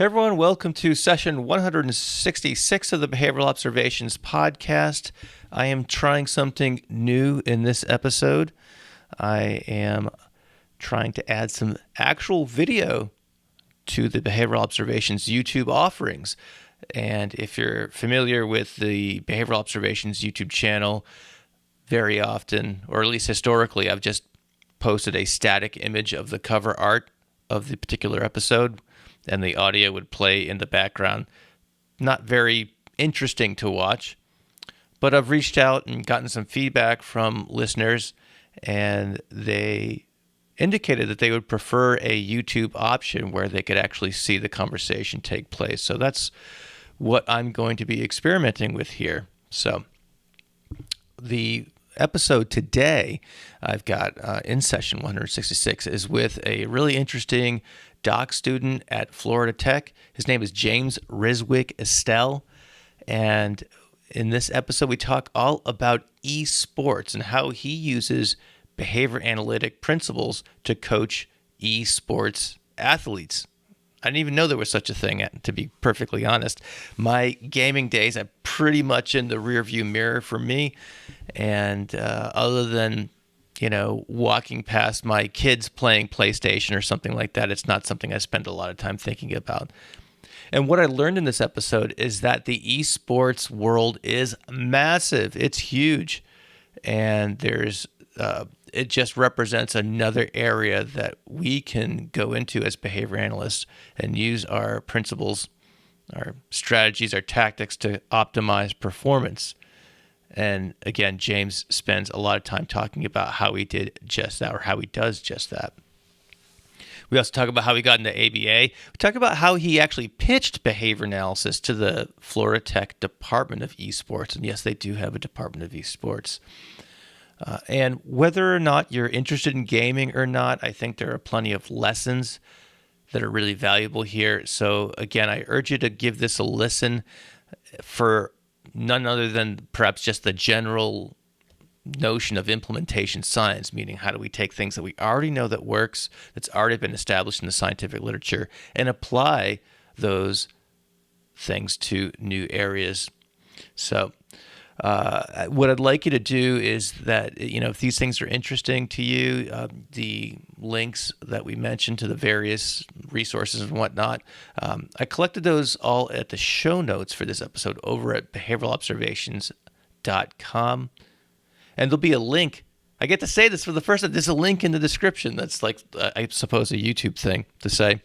Hey everyone, welcome to session 166 of the Behavioral Observations podcast. I am trying something new in this episode. I am trying to add some actual video to the Behavioral Observations YouTube offerings. And if you're familiar with the Behavioral Observations YouTube channel, very often, or at least historically, I've just posted a static image of the cover art of the particular episode, and the audio would play in the background. Not very interesting to watch, but I've reached out and gotten some feedback from listeners, and they indicated that they would prefer a YouTube option where they could actually see the conversation take place. So that's what I'm going to be experimenting with here. So the episode today I've got in session 166 is with a really interesting doc student at Florida Tech. His name is James Riswick-Estelle, and in this episode we talk all about eSports and how he uses behavior analytic principles to coach eSports athletes. I didn't even know there was such a thing, to be perfectly honest. My gaming days are pretty much in the rearview mirror for me, and other than walking past my kids playing PlayStation or something like that, it's not something I spend a lot of time thinking about. And what I learned in this episode is that the esports world is massive. It's huge. And it just represents another area that we can go into as behavior analysts and use our principles, our strategies, our tactics to optimize performance. And again, James spends a lot of time talking about how he did just that, or how he does just that. We also talk about how he got into ABA. We talk about how he actually pitched behavior analysis to the Florida Tech Department of Esports. And yes, they do have a Department of Esports. And whether or not you're interested in gaming or not, I think there are plenty of lessons that are really valuable here. So again, I urge you to give this a listen for none other than perhaps just the general notion of implementation science, meaning how do we take things that we already know that works, that's already been established in the scientific literature, and apply those things to new areas. So what I'd like you to do is that, if these things are interesting to you, the links that we mentioned to the various resources and whatnot, I collected those all at the show notes for this episode over at behavioralobservations.com. And there'll be a link. I get to say this for the first time. There's a link in the description. That's like, I suppose, a YouTube thing to say.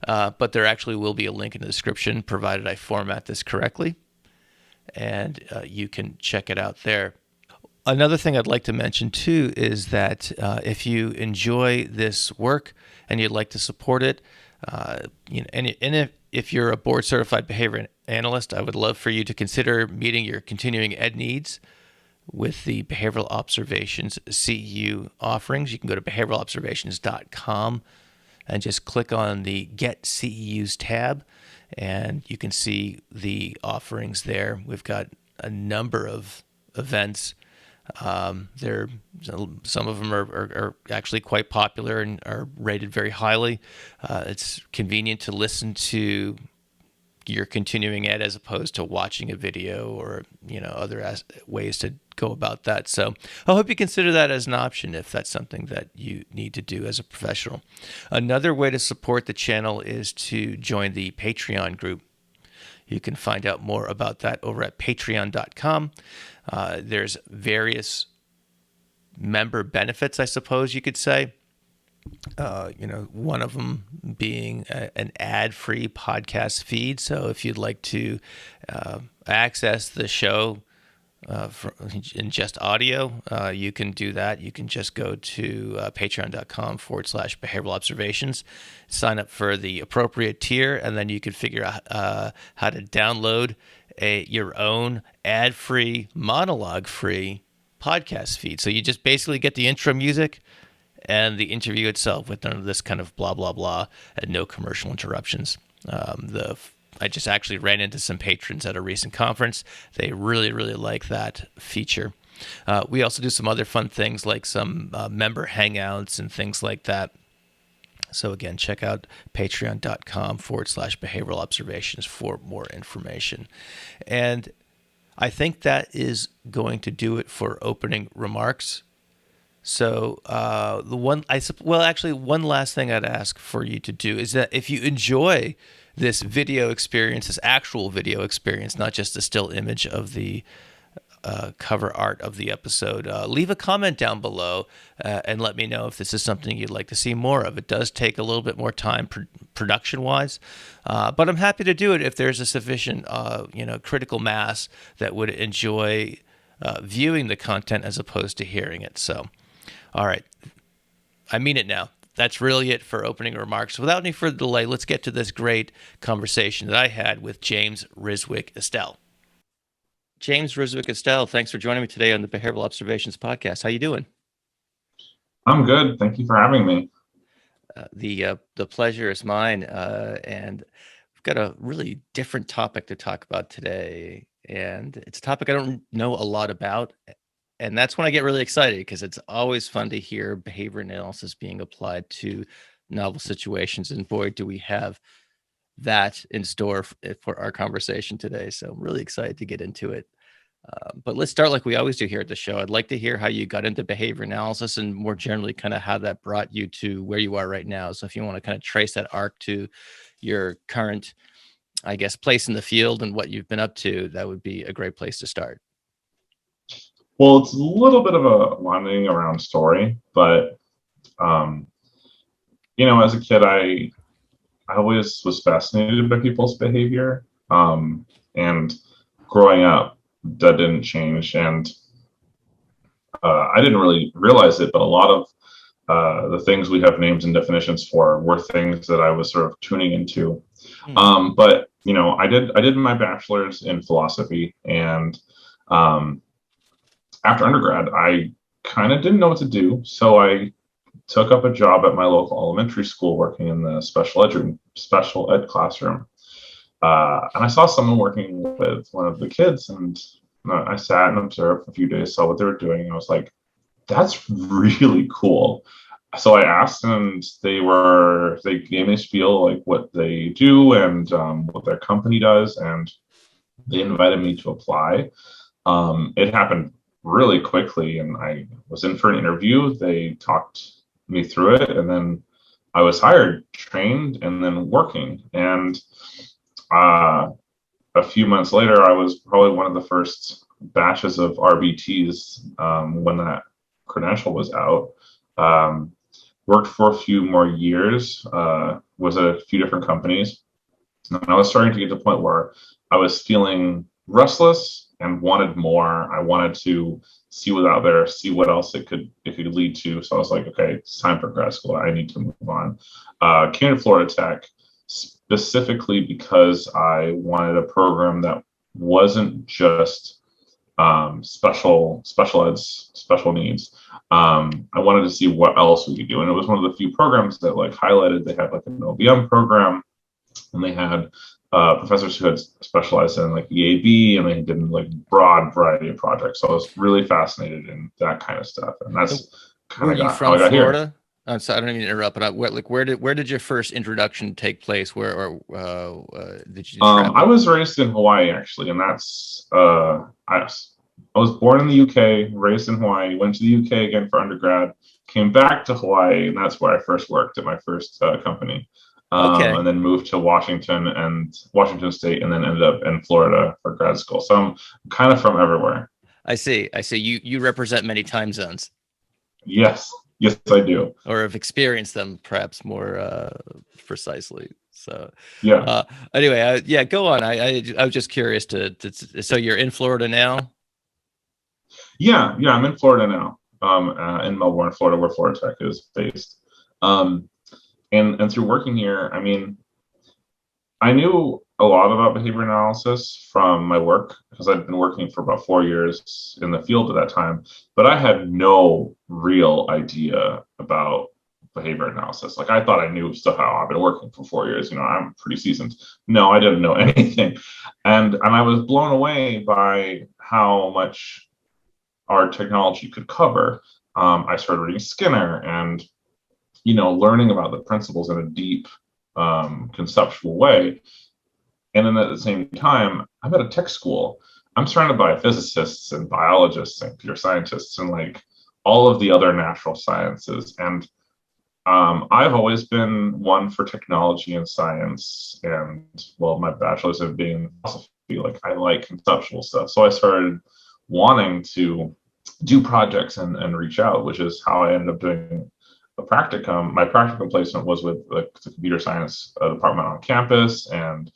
But there actually will be a link in the description, provided I format this correctly. And you can check it out there. Another thing I'd like to mention too is that if you enjoy this work and you'd like to support it, if you're a board certified behavior analyst, I would love for you to consider meeting your continuing ed needs with the Behavioral Observations CEU offerings. You can go to behavioralobservations.com and just click on the Get CEUs tab, and you can see the offerings there. We've got a number of events. Some of them are actually quite popular and are rated very highly. It's convenient to listen to your continuing ed as opposed to watching a video or other ways to go about that. So I hope you consider that as an option if that's something that you need to do as a professional. Another way to support the channel is to join the Patreon group. You can find out more about that over at patreon.com. There's various member benefits, I suppose you could say. One of them being an ad-free podcast feed. So if you'd like to access the show in just audio, you can do that. You can just go to patreon.com/behavioral observations, sign up for the appropriate tier, and then you can figure out how to download your own ad-free, monologue-free podcast feed. So you just basically get the intro music and the interview itself with none of this kind of blah, blah, blah, and no commercial interruptions. I just actually ran into some patrons at a recent conference. They really, really like that feature. We also do some other fun things like some member hangouts and things like that. So again, check out patreon.com/behavioral observations for more information. And I think that is going to do it for opening remarks. So one last thing I'd ask for you to do is that if you enjoy this video experience, this actual video experience, not just a still image of the cover art of the episode, leave a comment down below and let me know if this is something you'd like to see more of. It does take a little bit more time production-wise, but I'm happy to do it if there's a sufficient, critical mass that would enjoy viewing the content as opposed to hearing it. So, all right, I mean it now. That's really it for opening remarks. Without any further delay, let's get to this great conversation that I had with James Riswick-Estelle. James Riswick-Estelle, thanks for joining me today on the Behavioral Observations podcast. How you doing? I'm good. Thank you for having me. The pleasure is mine, and we've got a really different topic to talk about today, and it's a topic I don't know a lot about, and that's when I get really excited because it's always fun to hear behavior analysis being applied to novel situations, and boy, do we have that in store for our conversation today. So I'm really excited to get into it. But let's start like we always do here at the show. I'd like to hear how you got into behavior analysis and more generally kind of how that brought you to where you are right now. So if you want to kind of trace that arc to your current, I guess, place in the field and what you've been up to, that would be a great place to start. Well, it's a little bit of a winding around story, but as a kid, I always was fascinated by people's behavior, and growing up, that didn't change, and I didn't really realize it, but a lot of the things we have names and definitions for were things that I was sort of tuning into. But I did my bachelor's in philosophy, and after undergrad, I kind of didn't know what to do, so I took up a job at my local elementary school working in the special ed classroom. And I saw someone working with one of the kids, and I sat and observed for a few days, saw what they were doing, and I was like, that's really cool. So I asked, and they gave me a spiel like what they do and what their company does, and they invited me to apply. It happened really quickly, and I was in for an interview. They talked me through it, and then I was hired, trained, and then working. And a few months later, I was probably one of the first batches of RBTs when that credential was out. Worked for a few more years, was at a few different companies. And I was starting to get to the point where I was feeling restless and wanted more. I wanted to see what's out there, see what else it could lead to. So I was like, okay, it's time for grad school. I need to move on. Came to Florida Tech specifically because I wanted a program that wasn't just special needs. I wanted to see what else we could do, and it was one of the few programs that like highlighted. They had like an OBM program, and they had professors who had specialized in like EAB, and they did like broad variety of projects. So I was really fascinated in that kind of stuff, and that's kind of how I got Florida? here. So I don't even interrupt, but where did your first introduction take place? Where did you travel? I was raised in Hawaii actually, and that's I was born in the UK, raised in Hawaii, went to the UK again for undergrad, came back to Hawaii, and that's where I first worked at my first company. Okay. And then moved to Washington State, and then ended up in Florida for grad school. So I'm kind of from everywhere. I see. You represent many time zones. Yes, I do. Or have experienced them perhaps more precisely. So yeah. Anyway, go on. I was just curious so you're in Florida now? Yeah, I'm in Florida now. In Melbourne, Florida, where Florida Tech is based. And through working here, I mean, I knew a lot about behavior analysis from my work because I'd been working for about 4 years in the field at that time, but I had no real idea about behavior analysis. Like I thought I knew stuff. How I've been working for 4 years. I'm pretty seasoned. No, I didn't know anything, and I was blown away by how much our technology could cover. I started reading Skinner and learning about the principles in a deep conceptual way. And then at the same time, I'm at a tech school. I'm surrounded by physicists and biologists and computer scientists and like all of the other natural sciences. And I've always been one for technology and science. And well, my bachelor's have been in philosophy. Like I like conceptual stuff. So I started wanting to do projects and reach out, which is how I ended up doing a practicum. My practicum placement was with the computer science department on campus and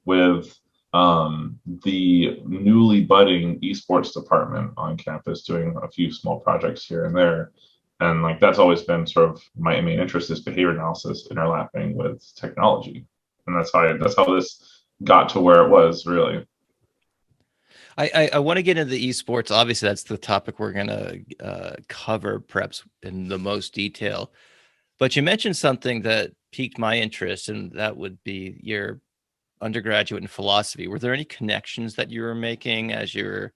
with the newly budding eSports department on campus, doing a few small projects here and there. And like that's always been sort of my main interest is behavior analysis interlapping with technology, and that's how this got to where it was really. I want to get into the esports. Obviously, that's the topic we're going to cover perhaps in the most detail. But you mentioned something that piqued my interest, and that would be your undergraduate in philosophy. Were there any connections that you were making as you were,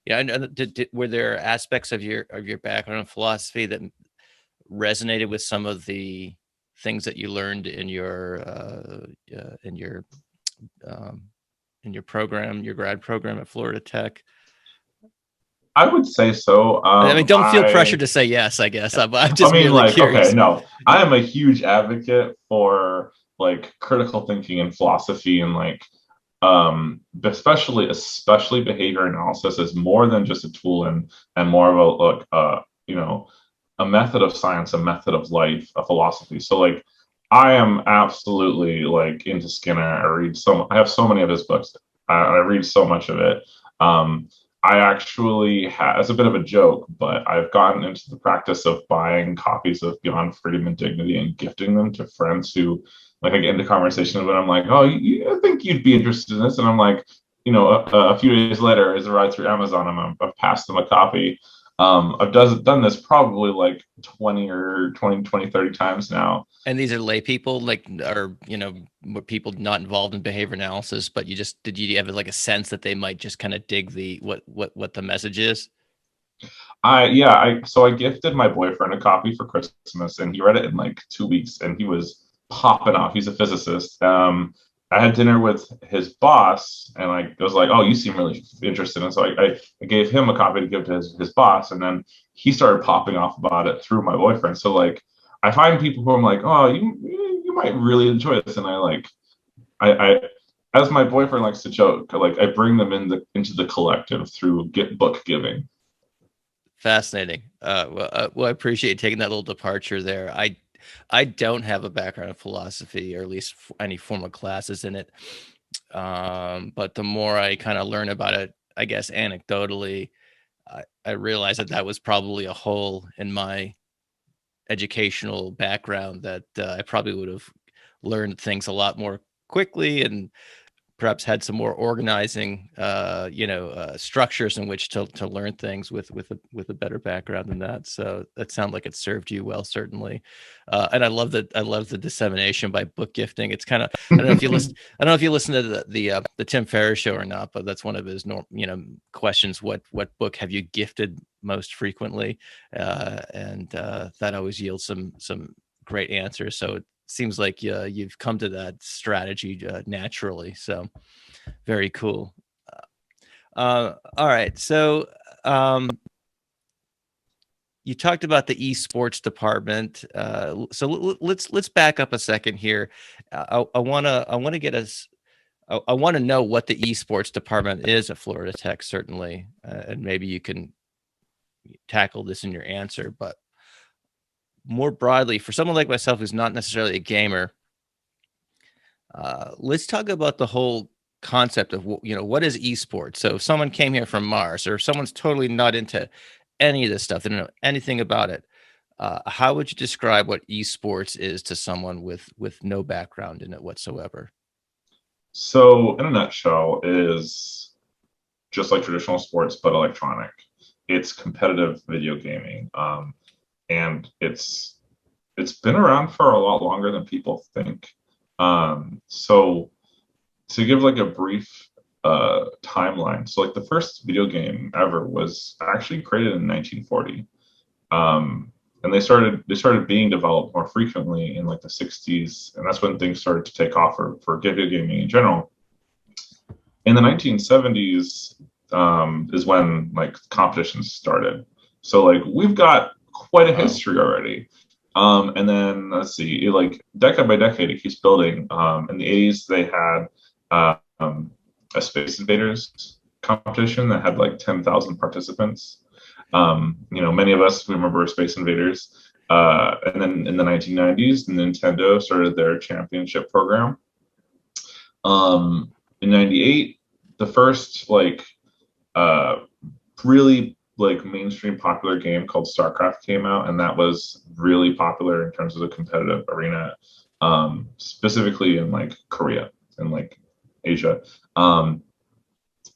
yeah, were there aspects of your background in philosophy that resonated with some of the things that you learned in your um, program, your grad program at Florida Tech? I would say so. I mean, don't feel pressure to say yes, I guess. I'm I just mean, merely like, okay, curious. no, I am a huge advocate for like critical thinking and philosophy and like especially behavior analysis is more than just a tool and more of a like a method of science, a method of life, a philosophy. So like I am absolutely like into Skinner. I have so many of his books. I read so much of it. Um, I actually as a bit of a joke, but I've gotten into the practice of buying copies of Beyond Freedom and Dignity and gifting them to friends who like I get into conversations when I'm like, oh, I think you'd be interested in this, and I'm like, a few days later, as I ride through Amazon, I've passed them a copy. I've done this probably like 30 times now. And these are lay people, like, or people not involved in behavior analysis, but did you have like a sense that they might just kind of dig the what the message is? So I gifted my boyfriend a copy for Christmas, and he read it in like 2 weeks, and he was popping off. He's a physicist. I had dinner with his boss, and I was like, "Oh, you seem really interested." And so I gave him a copy to give to his boss, and then he started popping off about it through my boyfriend. So like, I find people who I'm like, "Oh, you might really enjoy this," and I as my boyfriend likes to joke, like I bring them into the collective through book giving. Fascinating. Well, I appreciate taking that little departure there. I don't have a background in philosophy, or at least any form of classes in it. But the more I kind of learn about it, I guess anecdotally, I realized that was probably a hole in my educational background that I probably would have learned things a lot more quickly and perhaps had some more organizing, structures in which to learn things with a better background than that. So that sounds like it served you well, certainly. And I love the dissemination by book gifting. It's kind of, I don't know if you listen to the Tim Ferriss show or not, but that's one of his questions. What book have you gifted most frequently? And that always yields some great answers. So seems like you've come to that strategy naturally. So very cool. All right. So you talked about the esports department. So let's back up a second here. I want to get us. I want to know what the esports department is at Florida Tech, certainly, and maybe you can tackle this in your answer. But more broadly, for someone like myself who's not necessarily a gamer, let's talk about the whole concept of what is esports. So if someone came here from Mars, or if someone's totally not into any of this stuff, they don't know anything about it, how would you describe what esports is to someone with no background in it whatsoever? So, in a nutshell, it is just like traditional sports, but electronic. It's competitive video gaming, and it's been around for a lot longer than people think. So, to give like a brief timeline, so like the first video game ever was actually created in 1940. Um, and they started being developed more frequently in like the 60s, and that's when things started to take off for video gaming in general. In the 1970s is when like competitions started. So like we've got quite a Wow. history already. And then let's see, like decade by decade, it keeps building. In the 80s, they had a Space Invaders competition that had like 10,000 participants. Many of us remember Space Invaders. And then in the 1990s, Nintendo started their championship program. In '98, the first uh, really like mainstream popular game called StarCraft came out, and that was really popular in terms of the competitive arena, specifically in like Korea and like Asia. Um,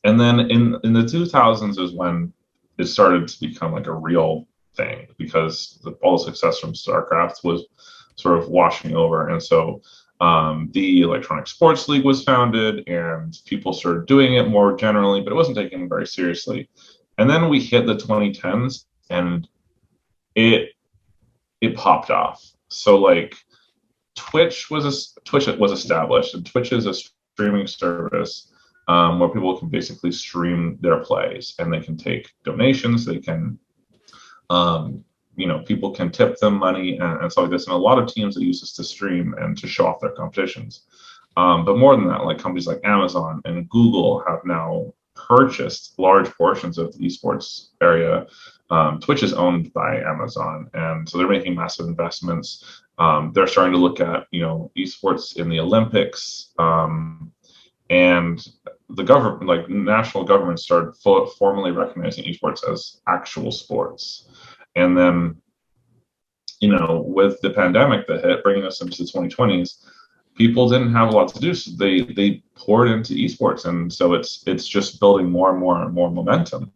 and then in the 2000s is when it started to become like a real thing because all the success from StarCraft was sort of washing over, and so the Electronic Sports League was founded, and people started doing it more generally, but it wasn't taken very seriously. And then we hit the 2010s, and it it popped off. So like Twitch was established, and Twitch is a streaming service where people can basically stream their plays, and they can take donations. They can, people can tip them money and stuff like this. And a lot of teams that use this to stream and to show off their competitions. But more than that, like companies like Amazon and Google have now purchased large portions of the esports area. Twitch is owned by Amazon, and so they're making massive investments. They're starting to look at esports in the Olympics, and the government, like national governments, started formally recognizing esports as actual sports. And then with the pandemic that hit, bringing us into the 2020s, people didn't have a lot to do, so they poured into esports, and so it's just building more and more and more momentum.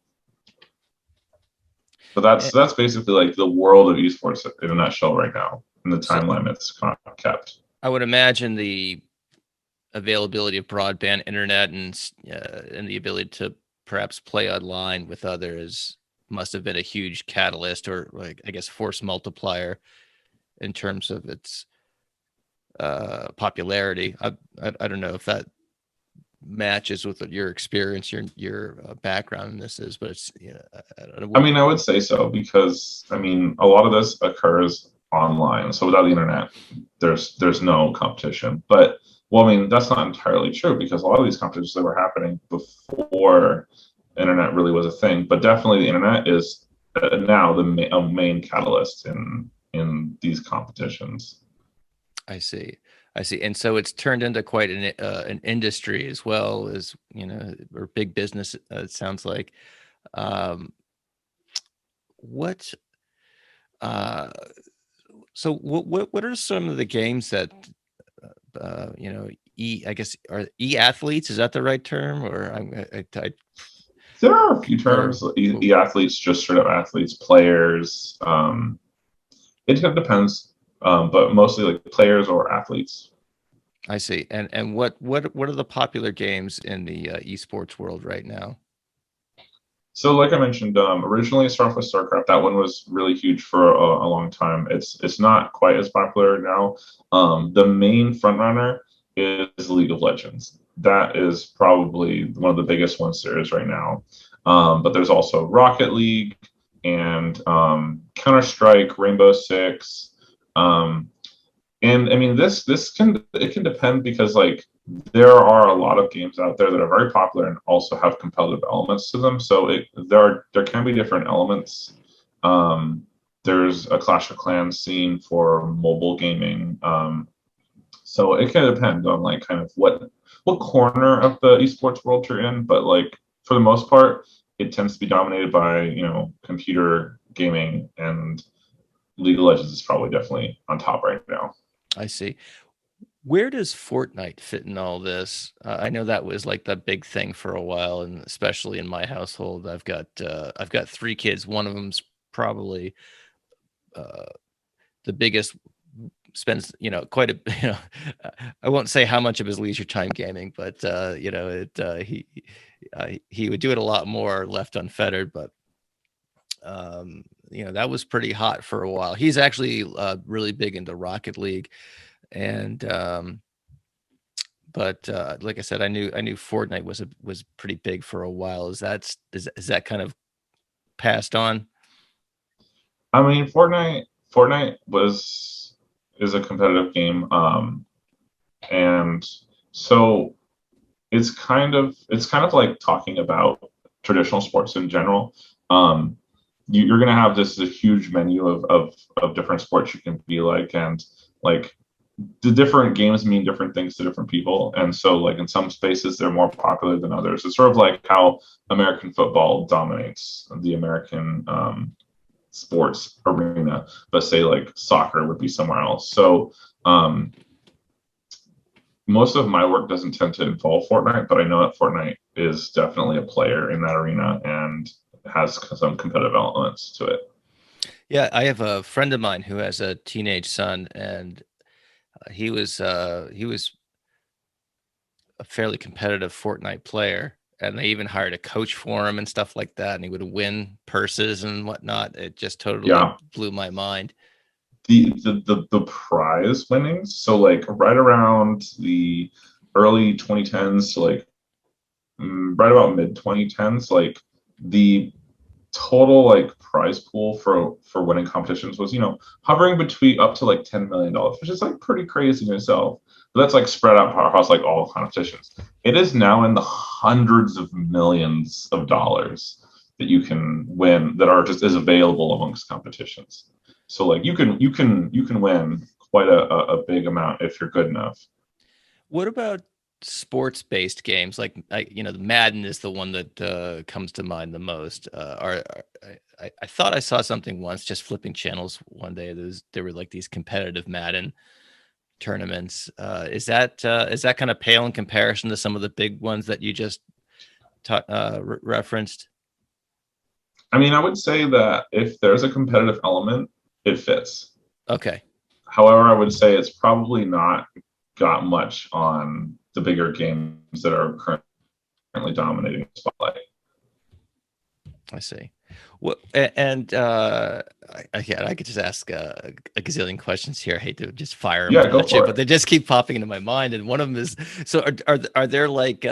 But Eh, that's basically like the world of esports in a nutshell right now, and the So timeline it's kind of kept. I would imagine the availability of broadband internet and the ability to perhaps play online with others must have been a huge catalyst, or like I guess force multiplier in terms of its popularity. I don't know if that matches with what your experience, your background in this is, but it's I don't I know. mean, I would say so because I mean, a lot of this occurs online. So without the internet, there's no competition. But well, I mean, that's not entirely true because a lot of these competitions that were happening before internet really was a thing. But definitely, the internet is now the main catalyst in these competitions. I see. I see. And so it's turned into quite an industry as well as, or big business, it sounds like. Um, what, uh, so what are some of the games that, I guess are e-athletes, is that the right term? Or I There are a few or terms, athletes, just straight up athletes, players. It kind of depends, but mostly like players or athletes. I see. And what are the popular games in the esports world right now? So, like I mentioned, originally it started off with StarCraft. That one was really huge for a long time. It's not quite as popular now. The main frontrunner is League of Legends. That is probably one of the biggest ones there is right now. But there's also Rocket League and Counter Strike, Rainbow Six. Um, and I mean, this can depend because like there are a lot of games out there that are very popular and also have competitive elements to them. So there can be different elements. Um, there's a Clash of Clans scene for mobile gaming. So it can depend on like kind of what corner of the esports world you're in, but like for the most part, it tends to be dominated by computer gaming, and League of Legends is probably definitely on top right now. I see. Where does Fortnite fit in all this? I know that was like the big thing for a while, and especially in my household, I've got three kids. One of them's probably uh, the biggest, spends quite a I won't say how much of his leisure time gaming, but he would do it a lot more left unfettered. But that was pretty hot for a while. He's actually really big into Rocket League, and but like I said, I knew Fortnite was pretty big for a while. Is that kind of passed on? I mean, Fortnite is a competitive game, and so it's kind of like talking about traditional sports in general. Um, you're going to have this a huge menu of different sports you can be like, and like the different games mean different things to different people. And so, like in some spaces, they're more popular than others. It's sort of like how American football dominates the American sports arena, but say like soccer would be somewhere else. So um, most of my work doesn't tend to involve Fortnite, but I know that Fortnite is definitely a player in that arena and has some competitive elements to it. Yeah, I have a friend of mine who has a teenage son, and he was a fairly competitive Fortnite player, and they even hired a coach for him and stuff like that, and he would win purses and whatnot. It just totally Yeah, blew my mind. the prize winnings. So like right around the early 2010s to like right about mid 2010s, like the total like prize pool for winning competitions was hovering between up to like $10 million, which is like pretty crazy in itself. But that's like spread out across like all competitions. It is now in the hundreds of millions of dollars that you can win that are just is available amongst competitions. So like you can win quite a big amount if you're good enough. What about sports-based games? Like, the Madden is the one that comes to mind the most. I thought I saw something once, just flipping channels one day. There were like these competitive Madden tournaments. Is that kind of pale in comparison to some of the big ones that you just referenced? I mean, I would say that if there's a competitive element, it fits. Okay, However, I would say it's probably not got much on the bigger games that are currently dominating the spotlight. I see. Well, and again, I could just ask a gazillion questions here. I hate to just fire them Yeah, go at you, for but it. they just keep popping into my mind. And one of them is, so are there like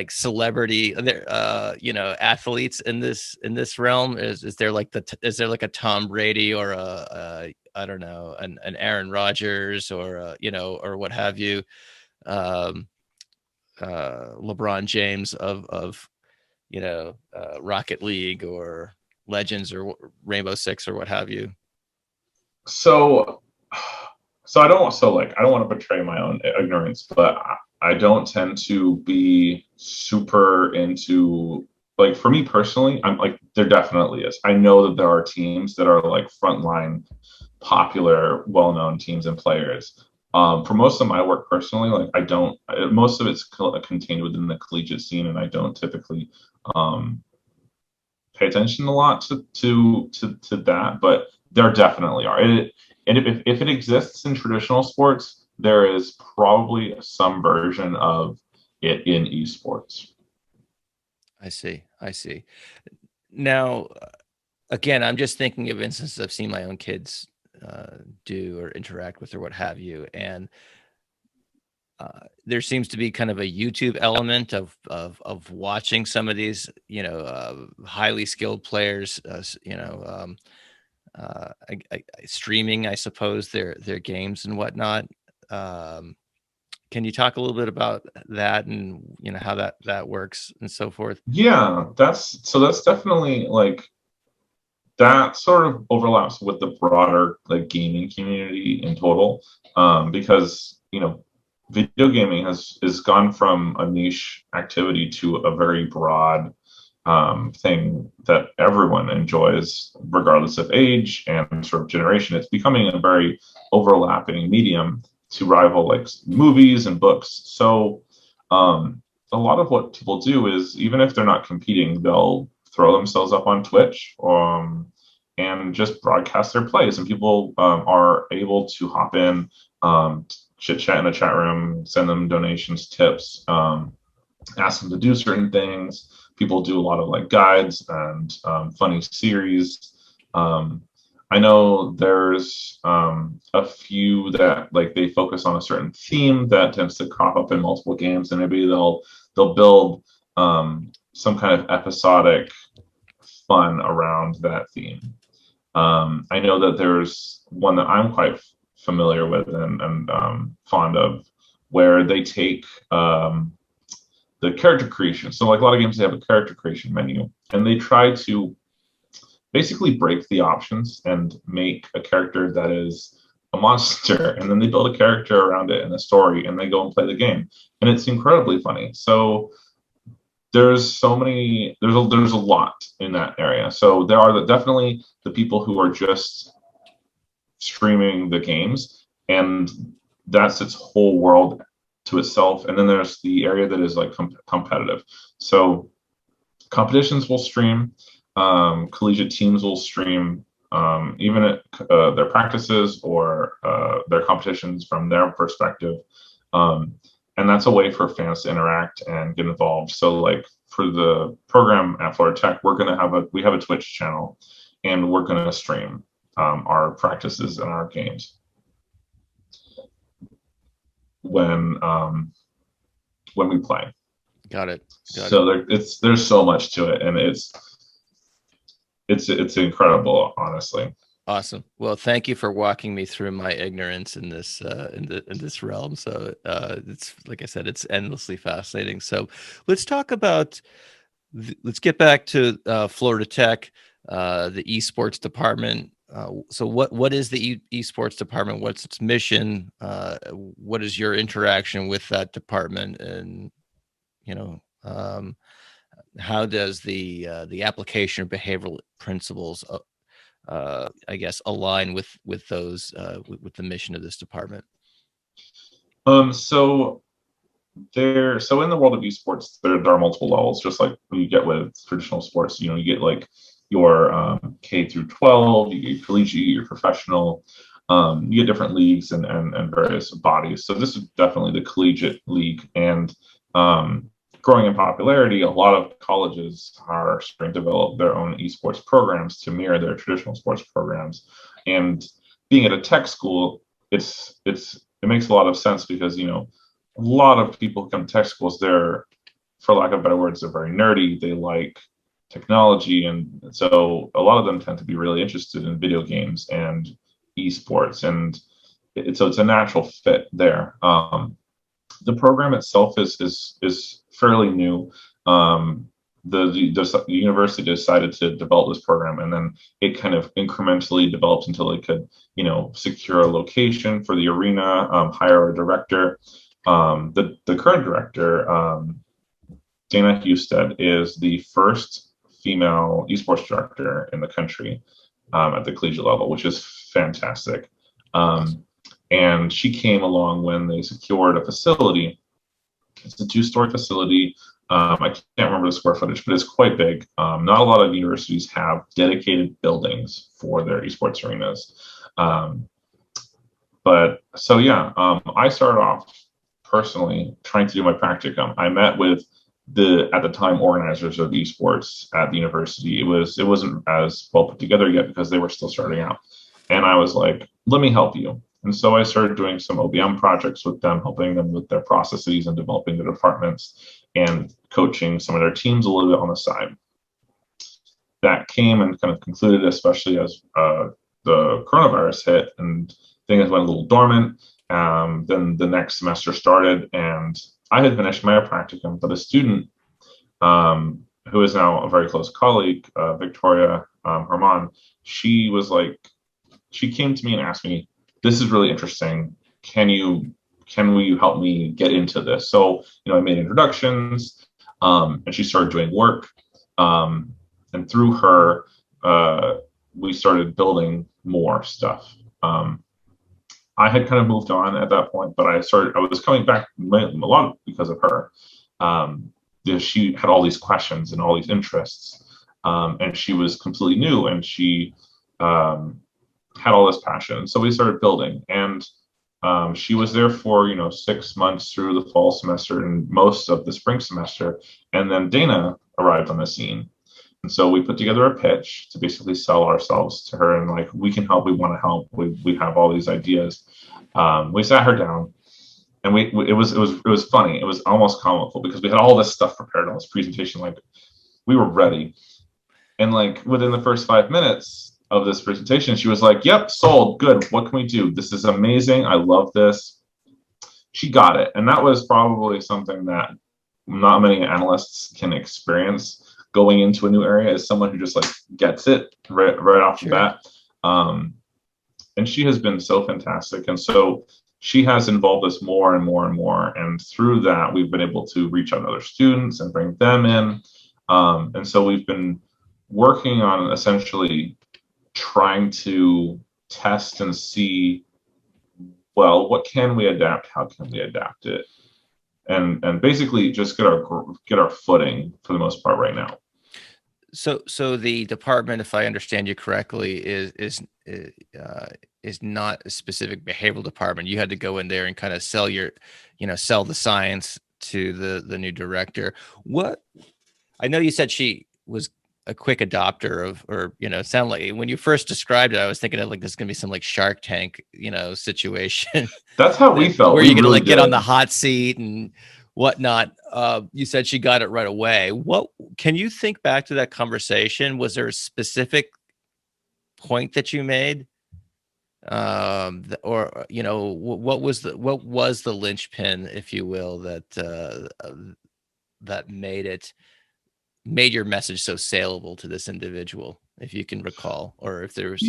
celebrity, are there athletes in this realm? Is there like is there like a Tom Brady or a I don't know, an Aaron Rodgers or or what have you, um, LeBron James of Rocket League or Legends or Rainbow Six or what have you? So, I don't want to betray my own ignorance, but I don't tend to be super into like for me personally. I'm like there definitely is. I know that there are teams that are like frontline popular, well-known teams and players. For most of my work personally, like I don't, most of it's contained within the collegiate scene, and I don't typically um, pay attention a lot to that. But there definitely are, and if it exists in traditional sports, there is probably some version of it in esports. I see. I see. Now, again, I'm just thinking of instances I've seen my own kids do or interact with or what have you, and there seems to be kind of a YouTube element of watching some of these, highly skilled players, streaming, I suppose, their games and whatnot. Um, can you talk a little bit about that and how that works and so forth? Yeah, that's definitely like that sort of overlaps with the broader like gaming community in total, because video gaming has gone from a niche activity to a very broad thing that everyone enjoys regardless of age and sort of generation. It's becoming a very overlapping medium to rival like movies and books. So a lot of what people do is even if they're not competing, they'll throw themselves up on Twitch, and just broadcast their plays, and people are able to hop in, chit chat in the chat room, send them donations, tips, ask them to do certain things. people do a lot of like guides and funny series. I know there's a few that like they focus on a certain theme that tends to crop up in multiple games, and maybe they'll build some kind of episodic fun around that theme. I know that there's one that I'm quite familiar with and fond of, where they take the character creation. So, like a lot of games, they have a character creation menu, and they try to basically break the options and make a character that is a monster, and then they build a character around it and a story, and they go and play the game, and it's incredibly funny. So there's a lot in that area. So there are definitely the people who are just streaming the games, and that's its whole world to itself. And then there's the area that is like competitive. So competitions will stream, collegiate teams will stream, even at their practices or their competitions from their perspective. And that's a way for fans to interact and get involved. So like for the program at Florida Tech, we have a Twitch channel, and we're gonna stream our practices and our games when we play. Got it. There's so much to it, and it's incredible, honestly. Awesome. Well, thank you for walking me through my ignorance in this in this realm. So it's like I said, it's endlessly fascinating. So let's talk about. Let's get back to Florida Tech, the eSports department. So what is the eSports department? What's its mission? What is your interaction with that department? And how does the application of behavioral principles I guess align with those with the mission of this department? So in the world of esports, there are multiple levels, just like you get with traditional sports. You get like your K through 12, you get collegiate, your professional, you get different leagues and various bodies. So this is definitely the collegiate league, and growing in popularity, a lot of colleges are starting to develop their own esports programs to mirror their traditional sports programs. And being at a tech school, it makes a lot of sense because a lot of people who come to tech schools, they're, for lack of better words, they're very nerdy. They like technology, and so a lot of them tend to be really interested in video games and esports, and it's a natural fit there. The program itself is fairly new. The university decided to develop this program, and then it kind of incrementally developed until they could, secure a location for the arena, hire a director. The current director, Dana Husted, is the first female esports director in the country at the collegiate level, which is fantastic. And she came along when they secured a facility. It's a 2-story facility. I can't remember the square footage, but it's quite big. Not a lot of universities have dedicated buildings for their esports arenas. I started off personally trying to do my practicum. I met with at the time, organizers of esports at the university. It wasn't as well put together yet because they were still starting out. And I was like, let me help you. And so I started doing some OBM projects with them, helping them with their processes and developing the departments and coaching some of their teams a little bit on the side. That came and kind of concluded, especially as the coronavirus hit and things went a little dormant. Then the next semester started, and I had finished my practicum, but a student who is now a very close colleague, Victoria Herman, she came to me and asked me, this is really interesting. Can you help me get into this? So, I made introductions, and she started doing work. And through her, we started building more stuff. I had kind of moved on at that point, but I was coming back a lot because of her. She had all these questions and all these interests, and she was completely new, and she had all this passion. So we started building, and she was there for 6 months through the fall semester and most of the spring semester. And then Dana arrived on the scene. And so we put together a pitch to basically sell ourselves to her and like, we can help, we want to help, we have all these ideas. We sat her down and it was funny. It was almost comical because we had all this stuff prepared on this presentation. Like we were ready. And like within the first 5 minutes of this presentation, she was like, yep, sold, good. What can we do? This is amazing. I love this. She got it. And that was probably something that not many analysts can experience going into a new area, as someone who just like gets it right off the bat. And she has been so fantastic. And so she has involved us more and more and more. And through that, we've been able to reach out to other students and bring them in. And so we've been working on essentially trying to test and see, well, what can we adapt? How can we adapt it? And basically just get our footing for the most part right now. So the department, if I understand you correctly, is not a specific behavioral department. You had to go in there and kind of sell sell the science to the new director. What I know you said she was a quick adopter of, or it sounded like when you first described it, I was thinking of like this is gonna be some like Shark Tank, situation. That's how we felt. Where you're gonna like get on the hot seat and whatnot. You said she got it right away. What can you think back to that conversation? Was there a specific point that you made? Or what was the linchpin, if you will, that made your message so saleable to this individual, if you can recall, or if there was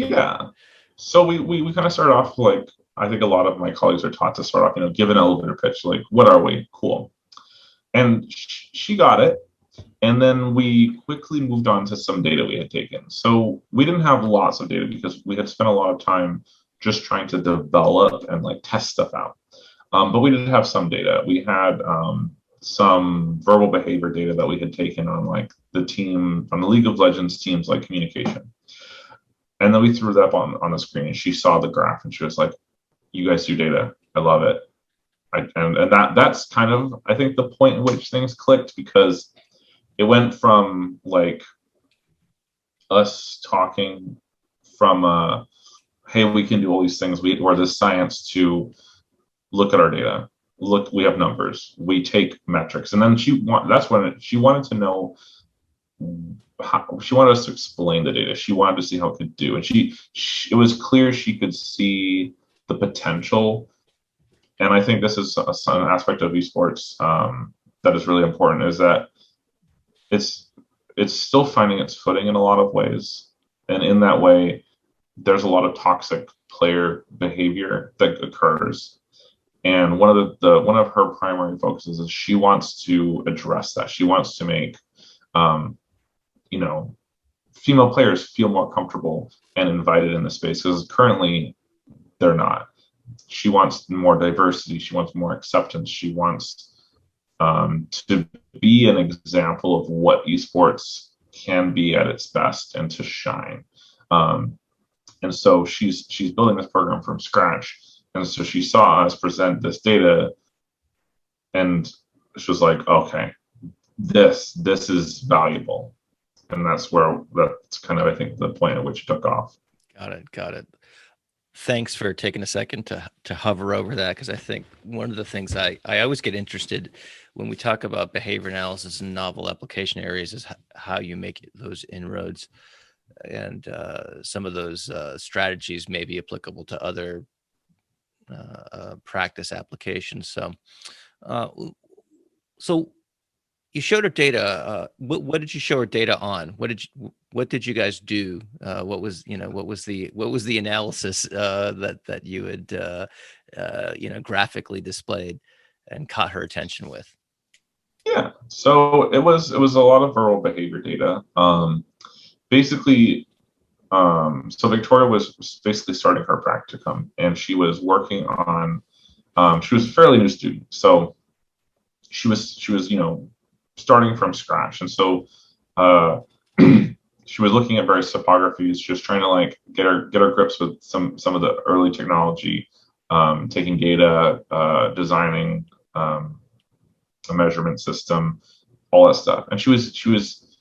so we kind of started off like, I think a lot of my colleagues are taught to start off, give an elevator pitch, like, what are we? Cool. And she got it. And then we quickly moved on to some data we had taken. So we didn't have lots of data because we had spent a lot of time just trying to develop and like test stuff out. But we did have some data. We had some verbal behavior data that we had taken on like the League of Legends teams, like communication. And then we threw that up on the screen and she saw the graph and she was like, you guys do data. I love it. And that's kind of, I think, the point in which things clicked, because it went from like us talking from hey, we can do all these things, or this science, to look at our data. Look, we have numbers, we take metrics. And then that's when she wanted to know how, she wanted us to explain the data. She wanted to see how it could do. And it was clear she could see the potential. And I think this is an aspect of esports that is really important, is that it's still finding its footing in a lot of ways. And in that way, there's a lot of toxic player behavior that occurs. And one of her primary focuses is she wants to address that. She wants to make female players feel more comfortable and invited in the space, because currently they're not. She wants more diversity. She wants more acceptance. She wants to be an example of what esports can be at its best and to shine. And so she's building this program from scratch. And so she saw us present this data, and she was like, okay, this is valuable. And that's kind of, I think, the point at which it took off. Got it. Thanks for taking a second to hover over that, because I think one of the things I always get interested when we talk about behavior analysis and novel application areas is how you make those inroads, and some of those strategies may be applicable to other practice applications. So you showed her data. What did you show her data on? What did you guys do? What was the analysis that you had graphically displayed and caught her attention with? Yeah, so it was a lot of verbal behavior data. Basically, so Victoria was basically starting her practicum, and she was working on. She was a fairly new student, so she was starting from scratch, and so she was looking at various topographies. She was trying to like get her grips with some of the early technology, taking data, designing a measurement system, all that stuff. And she was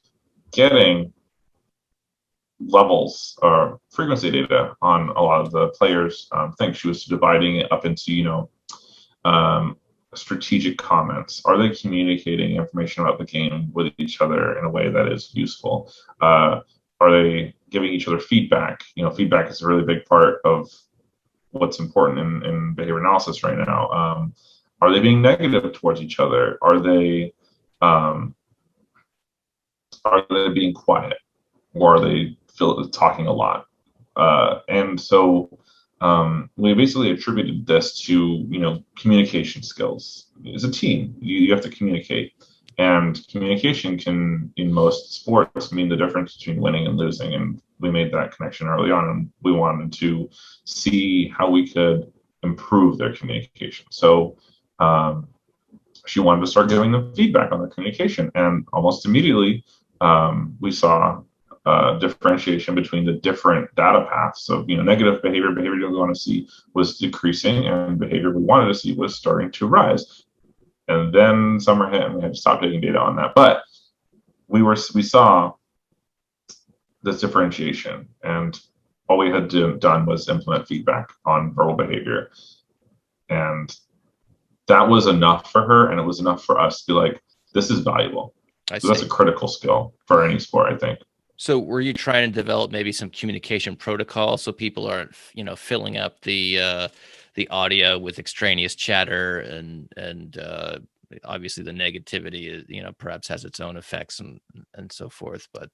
getting levels or frequency data on a lot of the players' things. She was dividing it up into, um, strategic comments. Are they communicating information about the game with each other in a way that is useful? Are they giving each other feedback? Feedback is a really big part of what's important in behavior analysis right now. Are they being negative towards each other? Um, are they being quiet, or are they talking a lot? And so we basically attributed this to communication skills. As a team, you have to communicate, and communication can, in most sports, mean the difference between winning and losing. And we made that connection early on, and we wanted to see how we could improve their communication. So she wanted to start giving them feedback on their communication, and almost immediately we saw differentiation between the different data paths of negative behavior we want to see was decreasing, and behavior we wanted to see was starting to rise. And then summer hit, and we had to stop taking data on that. But we saw this differentiation, and all we had done was implement feedback on verbal behavior, and that was enough for her, and it was enough for us to be like, this is valuable. So that's a critical skill for any sport, I think. So were you trying to develop maybe some communication protocol so people aren't, filling up the audio with extraneous chatter and obviously the negativity is, perhaps has its own effects and so forth. But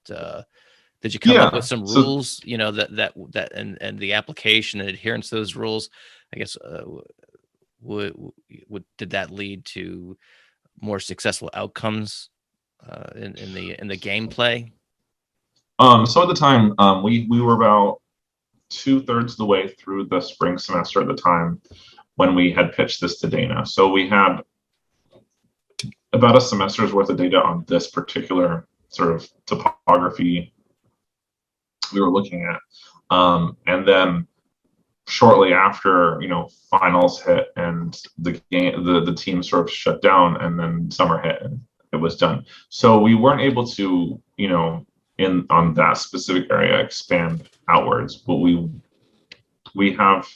did you come up with some rules, that and the application and adherence to those rules? I guess did that lead to more successful outcomes in the gameplay? So at the time, we were about 2/3 of the way through the spring semester at the time when we had pitched this to Dana. So we had about a semester's worth of data on this particular sort of topography we were looking at. And then shortly after, finals hit and the team sort of shut down, and then summer hit and it was done. So we weren't able to, on that specific area expand outwards, but we have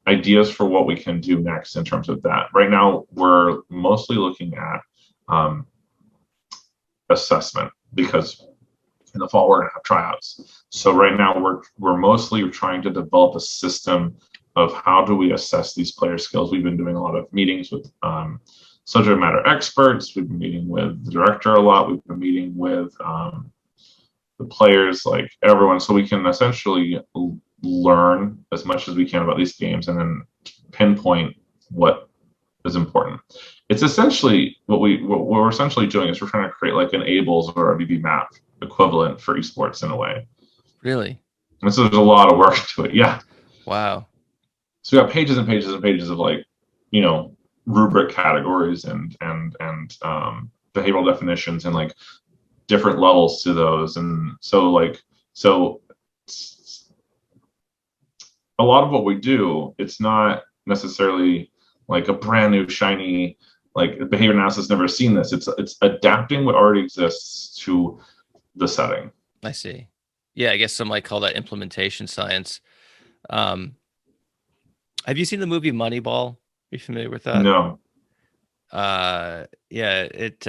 ideas for what we can do next in terms of that. Right now, we're mostly looking at assessment, because in the fall we're going to have tryouts. So right now we're mostly trying to develop a system of how do we assess these player skills. We've been doing a lot of meetings with subject matter experts. We've been meeting with the director a lot. We've been meeting with the players, like everyone, so we can essentially learn as much as we can about these games and then pinpoint what is important. It's essentially what we're essentially doing is we're trying to create like an ABLES or a VB map equivalent for esports in a way. Really? And so there's a lot of work to it. Yeah. Wow. So we got pages and pages and pages of like, rubric categories and behavioral definitions and like different levels to those. And so a lot of what we do, it's not necessarily like a brand new shiny, like behavior analysis never seen this. It's adapting what already exists to the setting. I see. Yeah, I guess some might call that implementation science. Have you seen the movie Moneyball? Are you familiar with that? No. Yeah, it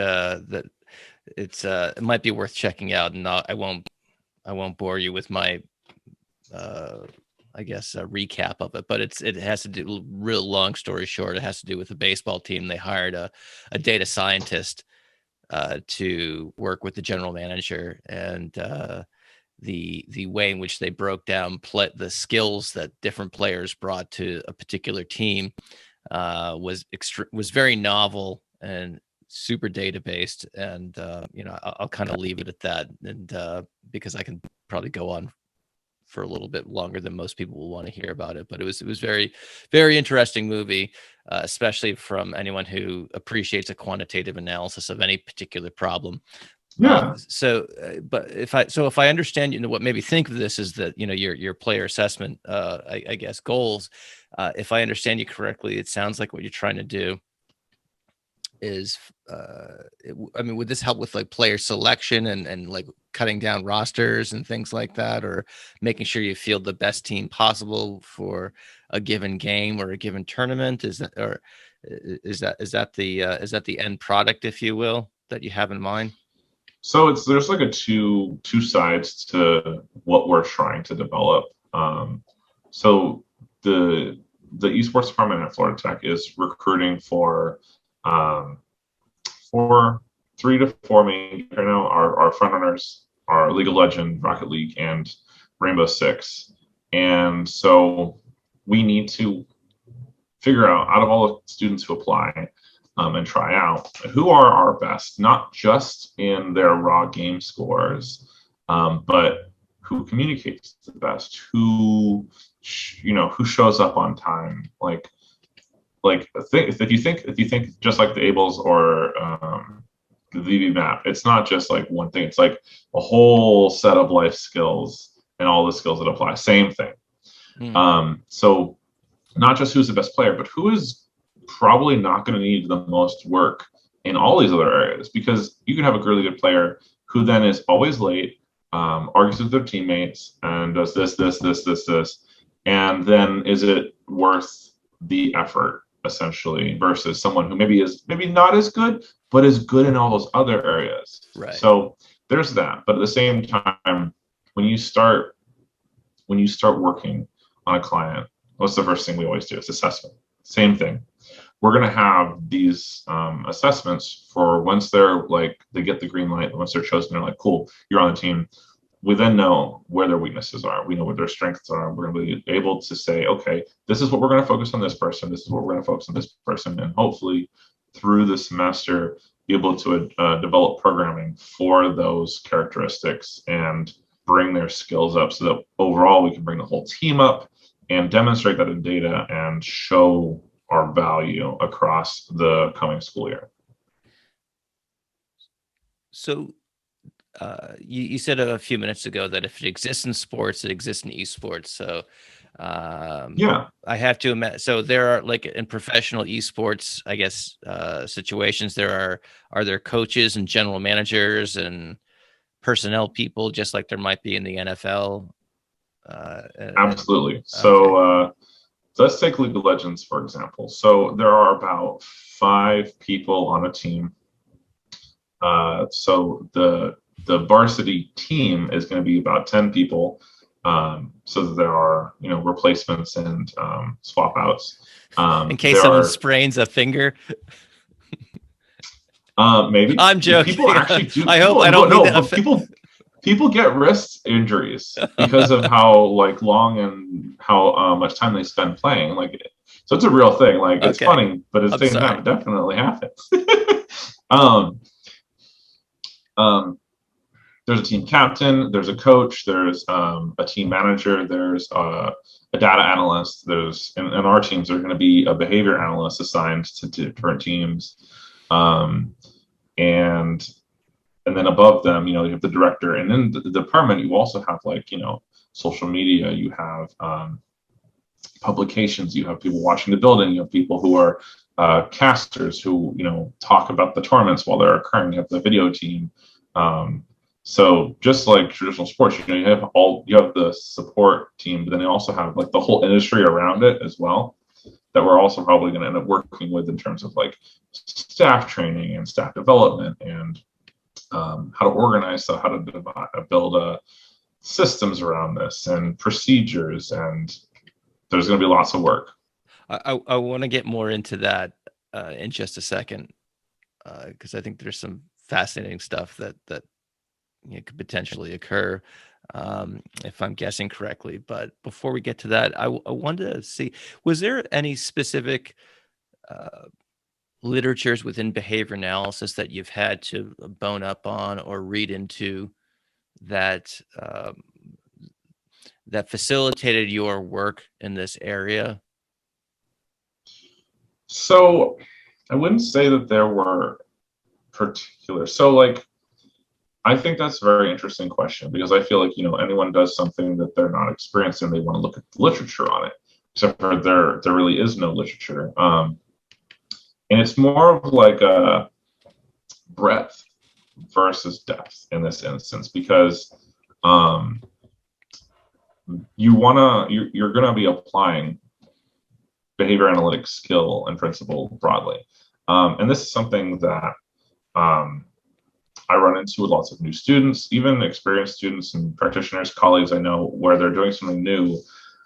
might be worth checking out, and I won't bore you with my I guess a recap of it, but it has to do, real long story short, it has to do with a baseball team. They hired a data scientist to work with the general manager, and the way in which they broke down the skills that different players brought to a particular team was very novel and super data based. And I'll kind of leave it at that, and because I can probably go on for a little bit longer than most people will want to hear about it. But it was very, very interesting movie, especially from anyone who appreciates a quantitative analysis of any particular problem. Yeah. But if I understand, what made me think of this is that, your player assessment, I guess goals, if I understand you correctly, it sounds like what you're trying to do is, I mean, would this help with like player selection and like cutting down rosters and things like that, or making sure you field the best team possible for a given game or a given tournament? Is that, or is that the end product, if you will, that you have in mind? So there's like a two sides to what we're trying to develop. So the esports department at Florida Tech is recruiting um, for 3 to 4 main right now. Our front runners are League of Legends, Rocket League, and Rainbow Six. And so we need to figure out of all the students who apply and try out who are our best, not just in their raw game scores, but who communicates the best, who who shows up on time. If you think just like the Ables or the VB map, it's not just like one thing. It's like a whole set of life skills and all the skills that apply. Same thing. So not just who's the best player, but who is probably not going to need the most work in all these other areas, because you can have a really good player who then is always late, argues with their teammates, and does this, and then is it worth the effort essentially versus someone who maybe not as good, but is good in all those other areas. Right. So there's that. But at the same time, when you start working on a client, what's the first thing we always do? It's assessment. Same thing. We're going to have these assessments for once they get the green light, once they're chosen, they're like, cool, you're on the team. We then know where their weaknesses are. We know where their strengths are. We're going to be able to say, okay, this is what we're going to focus on this person. This is what we're going to focus on this person. And hopefully through the semester, be able to develop programming for those characteristics and bring their skills up so that overall we can bring the whole team up and demonstrate that in data and show our value across the coming school year. So you said a few minutes ago that if it exists in sports, it exists in esports. So yeah, I have to imagine. So there are, like, in professional esports, I guess, situations, are there coaches and general managers and personnel people, just like there might be in the NFL? Absolutely. Okay. So let's take League of Legends, for example. So there are about 5 people on a team. So the varsity team is going to be about 10 people. So that there are, replacements and swap outs. In case someone sprains a finger. Maybe. I'm joking. People actually do. I hope I don't mean that. People get wrist injuries because of how long and how much time they spend playing. So it's a real thing. It's funny, but at the same time, it definitely happens. There's a team captain, there's a coach, there's a team manager, there's a data analyst, there's in our teams there's going to be a behavior analyst assigned to different teams, and then above them, you have the director, and then the department you also have social media, you have publications, you have people watching the building, you have people who are casters who talk about the tournaments while they're occurring, you have the video team. So just like traditional sports, you have the support team, but then you also have the whole industry around it as well, that we're also probably going to end up working with in terms of staff training and staff development and how to organize, so how to build systems around this and procedures, and there's going to be lots of work. I want to get more into that in just a second, because I think there's some fascinating stuff that could potentially occur, if I'm guessing correctly. But before we get to that, I wanted to see, was there any specific literatures within behavior analysis that you've had to bone up on or read into that that facilitated your work in this area? So I wouldn't say that there were particular. So I think that's a very interesting question, because I feel anyone does something that they're not experienced in, they want to look at the literature on it, except for there really is no literature. And And it's more of like a breadth versus depth in this instance, because um, you're gonna be applying behavior analytics skill and principle broadly. And this is something that um, I run into with lots of new students, even experienced students and practitioners, colleagues I know, where they're doing something new.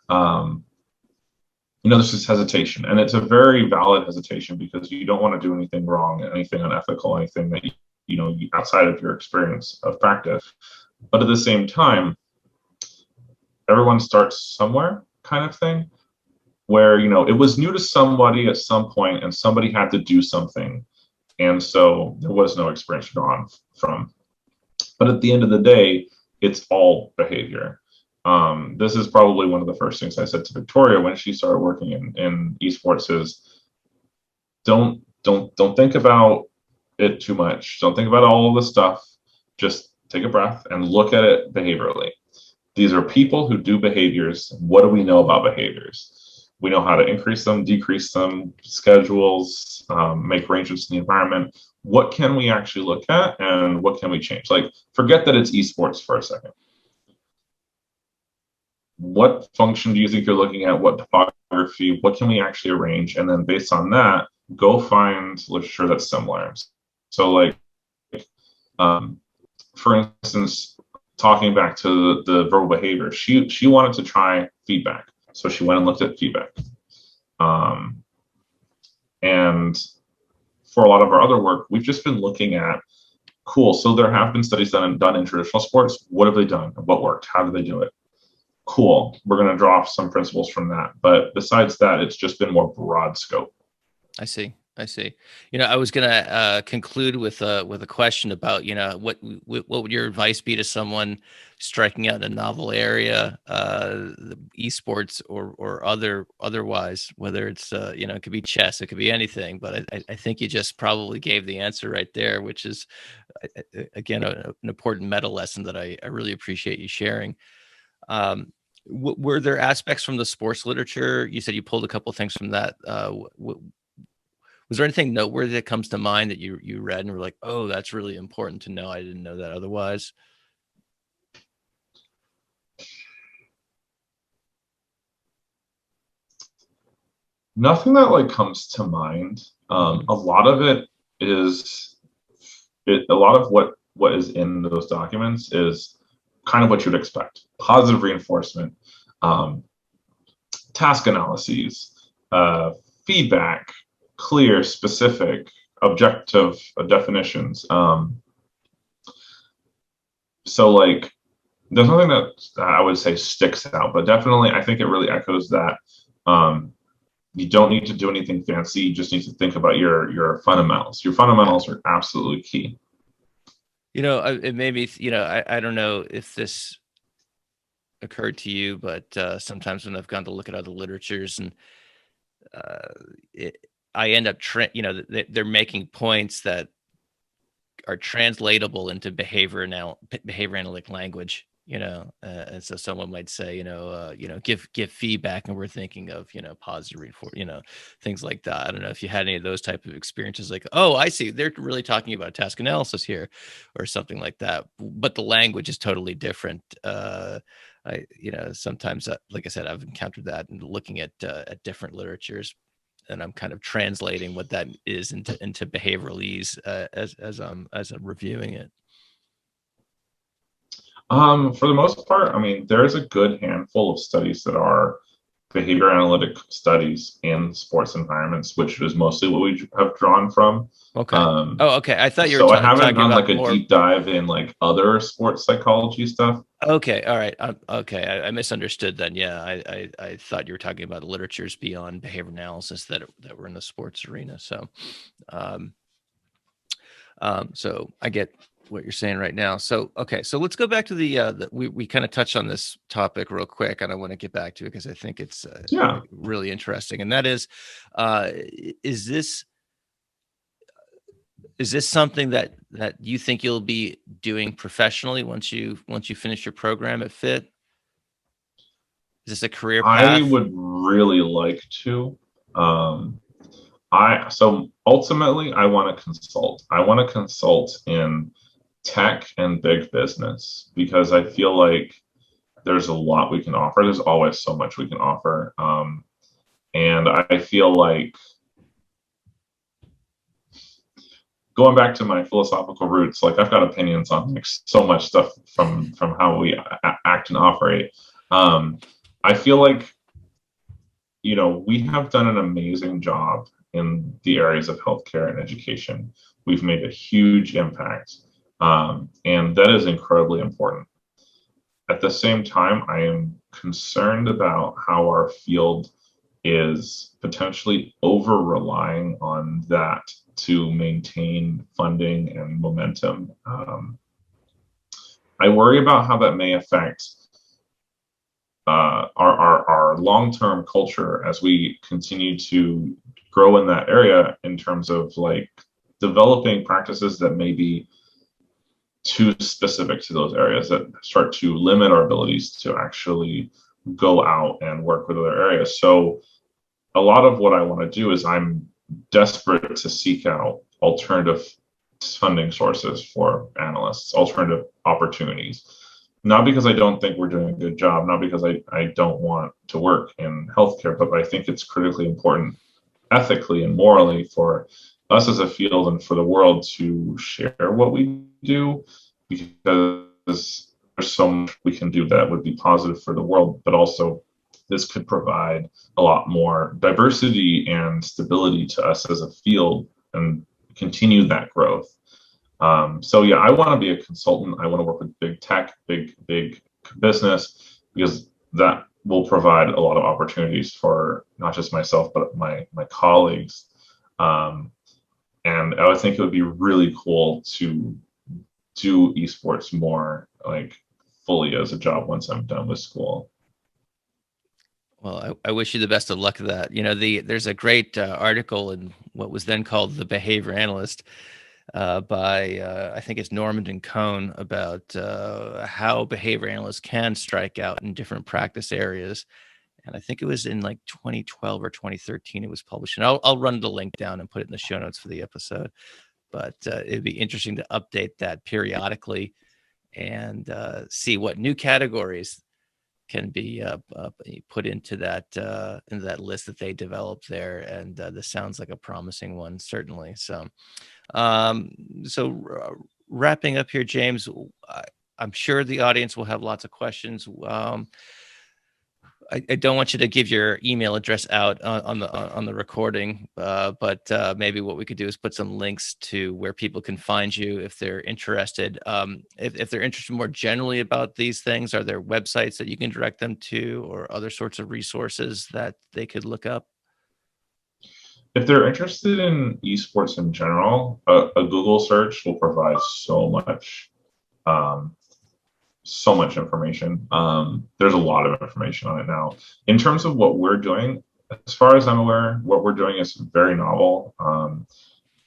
Um, there's this hesitation, and it's a very valid hesitation, because you don't want to do anything wrong, anything unethical, anything that outside of your experience of practice. But at the same time, everyone starts somewhere, kind of thing, where it was new to somebody at some point, and somebody had to do something, and so there was no experience to draw on from. But at the end of the day, it's all behavior. This is probably one of the first things I said to Victoria when she started working in esports is don't think about it too much. Don't think about all of the stuff. Just take a breath and look at it behaviorally. These are people who do behaviors. What do we know about behaviors? We know how to increase them, decrease them, schedules, make arrangements in the environment. What can we actually look at, and what can we change? Like, forget that it's esports for a second. What function do you think you're looking at? What topography? What can we actually arrange? And then based on that, go find literature that's similar. So, like, for instance, talking back to the verbal behavior, she wanted to try feedback, so she went and looked at feedback. And for a lot of our other work, we've just been looking at, cool, so there have been studies done in traditional sports. What have they done? What worked? How did they do it? Cool. We're going to draw some principles from that. But besides that, it's just been more broad scope. I see. I was going to conclude with a question about, what would your advice be to someone striking out in a novel area, esports or otherwise, whether it's, it could be chess, it could be anything, but I think you just probably gave the answer right there, which is, again, an important meta lesson that I really appreciate you sharing. Were there aspects from the sports literature? You said you pulled a couple of things from that. Was there anything noteworthy that comes to mind that you read and were like, oh, that's really important to know? I didn't know that otherwise. Nothing that like comes to mind. A lot of it is a lot of what is in those documents is kind of what you'd expect: positive reinforcement, task analyses, feedback, clear, specific, objective definitions. So like, there's nothing that I would say sticks out, but definitely I think it really echoes that. You don't need to do anything fancy. You just need to think about your fundamentals. Your fundamentals are absolutely key. It made me, I don't know if this occurred to you, but sometimes when I've gone to look at other literatures and I end up, they're making points that are translatable into behavior analytic language, and so someone might say, give feedback, and we're thinking of, positive reinforcement, things like that. I don't know if you had any of those type of experiences, like, oh, I see, they're really talking about task analysis here, or something like that, but the language is totally different. Sometimes, like I said, I've encountered that and looking at different literatures, and I'm kind of translating what that is into behavioralese as I'm reviewing it. For the most part, I mean, there's a good handful of studies that are behavior analytic studies in sports environments, which is mostly what we have drawn from. Okay. Okay. I thought you were so I haven't done like a more deep dive in like other sports psychology stuff. Okay. All right. Okay. I misunderstood then. Yeah. I thought you were talking about literatures beyond behavior analysis that were in the sports arena. So, so I get what you're saying right now. So, okay. So let's go back to we kind of touched on this topic real quick, and I want to get back to it because I think it's really interesting. And that is this something that you think you'll be doing professionally once you finish your program at FIT? Is this a career path? I would really like to. So ultimately I want to consult. I want to consult in tech and big business because I feel like there's a lot we can offer. There's always so much we can offer. And I feel like going back to my philosophical roots, like I've got opinions on like so much stuff from how we act and operate. Um, I feel like we have done an amazing job in the areas of healthcare and education. We've made a huge impact, and that is incredibly important. At the same time, I am concerned about how our field is potentially over relying on that to maintain funding and momentum. I worry about how that may affect our long term culture as we continue to grow in that area in terms of like developing practices that may be too specific to those areas that start to limit our abilities to actually go out and work with other areas. So a lot of what I want to do is I'm desperate to seek out alternative funding sources for analysts, alternative opportunities. Not because I don't think we're doing a good job, not because I don't want to work in healthcare, but I think it's critically important ethically and morally for us as a field and for the world to share what we do because there's so much we can do that would be positive for the world, but also this could provide a lot more diversity and stability to us as a field and continue that growth. So yeah, I want to be a consultant. I want to work with big tech, big business, because that will provide a lot of opportunities for not just myself, but my colleagues. And I would think it would be really cool to do esports more like fully as a job once I'm done with school. Well, I wish you the best of luck with that. There's a great article in what was then called The Behavior Analyst by I think it's Normand and Cohn about how behavior analysts can strike out in different practice areas. And I think it was in like 2012 or 2013 it was published. And I'll run the link down and put it in the show notes for the episode. But it'd be interesting to update that periodically and see what new categories can be put into that list that they developed there. And this sounds like a promising one, certainly. Wrapping up here, James, I'm sure the audience will have lots of questions. I don't want you to give your email address out on the recording, but maybe what we could do is put some links to where people can find you if they're interested. If they're interested more generally about these things, are there websites that you can direct them to, or other sorts of resources that they could look up? If they're interested in esports in general, a Google search will provide um, so much information. There's a lot of information on it now. In terms of what we're doing, as far as I'm aware, what we're doing is very novel.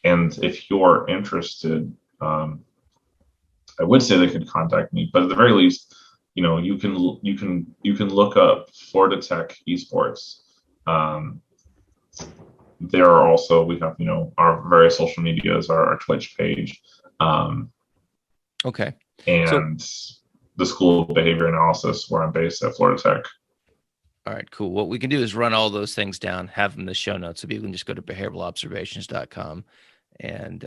And if you're interested, I would say they could contact me. But at the very least, you can look up Florida Tech esports. There are also we have our various social medias, our Twitch page, Okay. and the School of Behavior Analysis where I'm based at Florida Tech. All right, cool. What we can do is run all those things down, have them in the show notes, so people can just go to behavioralobservations.com, and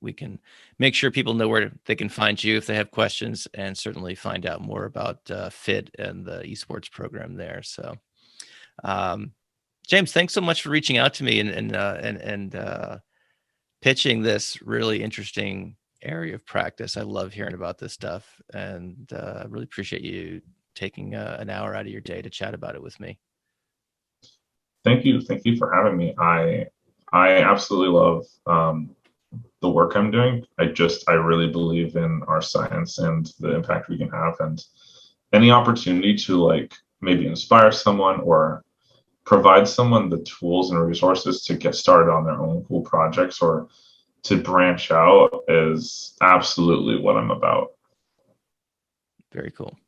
we can make sure people know where they can find you if they have questions, and certainly find out more about FIT and the esports program there. So, James, thanks so much for reaching out to me and pitching this really interesting area of practice. I love hearing about this stuff, and I really appreciate you taking an hour out of your day to chat about it with me. Thank you for having me. I absolutely love the work I'm doing. I really believe in our science and the impact we can have, and any opportunity to like maybe inspire someone or provide someone the tools and resources to get started on their own cool projects or to branch out is absolutely what I'm about. Very cool.